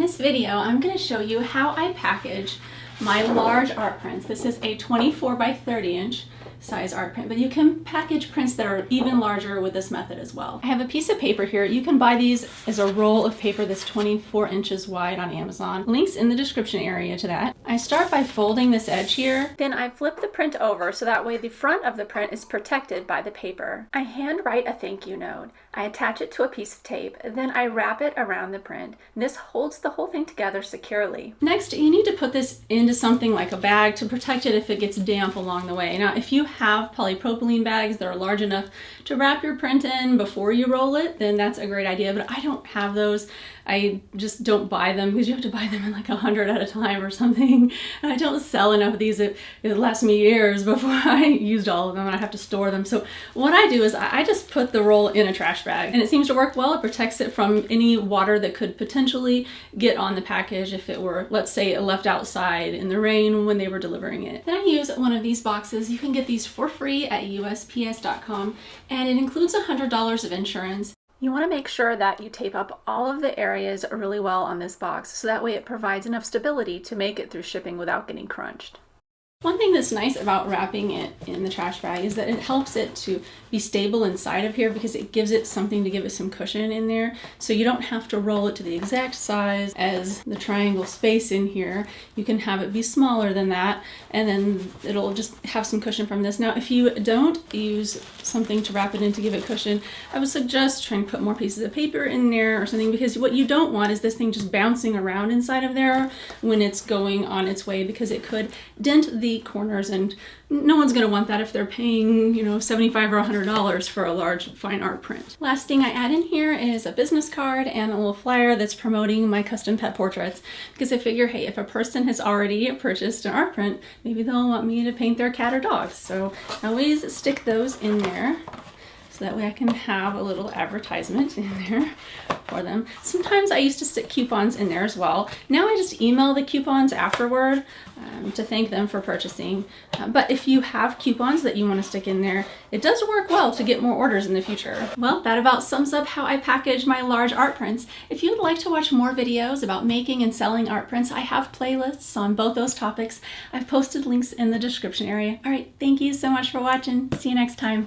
this video, I'm going to show you how I package my large art prints. This is a 24 by 30 inch size art print, but you can package prints that are even larger with this method as well. I have a piece of paper here. You can buy these as a roll of paper that's 24 inches wide on Amazon. Links in the description area to that. I start by folding this edge here. Then I flip the print over so that way the front of the print is protected by the paper. I hand write a thank you note. I attach it to a piece of tape, then I wrap it around the print. This holds the whole thing together securely. Next, you need to put this into something like a bag to protect it if it gets damp along the way. Now, if you have polypropylene bags that are large enough to wrap your print in before you roll it, then that's a great idea, but I don't have those. I just don't buy them because you have to buy them in like 100 at a time or something. And I don't sell enough of these. It lasts me years before I used all of them and I have to store them. So what I do is I just put the roll in a trash bag, and it seems to work well. It protects it from any water that could potentially get on the package if it were, let's say, it left outside in the rain when they were delivering it. Then I use one of these boxes. You can get these for free at USPS.com, and it includes $100 of insurance. You want to make sure that you tape up all of the areas really well on this box, so that way it provides enough stability to make it through shipping without getting crunched. One thing that's nice about wrapping it in the trash bag is that it helps it to be stable inside of here because it gives it something to give it some cushion in there. So you don't have to roll it to the exact size as the triangle space in here. You can have it be smaller than that, and then it'll just have some cushion from this. Now, if you don't use something to wrap it in to give it cushion, I would suggest trying to put more pieces of paper in there or something, because what you don't want is this thing just bouncing around inside of there when it's going on its way, because it could dent the corners, and no one's going to want that if they're paying, you know, $75 or $100 for a large fine art print. Last thing I add in here is a business card and a little flyer that's promoting my custom pet portraits, because I figure, hey, if a person has already purchased an art print, maybe they'll want me to paint their cat or dog. So I always stick those in there, so that way I can have a little advertisement in there for them. Sometimes I used to stick coupons in there as well. Now I just email the coupons afterward to thank them for purchasing. But if you have coupons that you want to stick in there, it does work well to get more orders in the future. Well, that about sums up how I package my large art prints. If you'd like to watch more videos about making and selling art prints, I have playlists on both those topics. I've posted links in the description area. All right, thank you so much for watching. See you next time.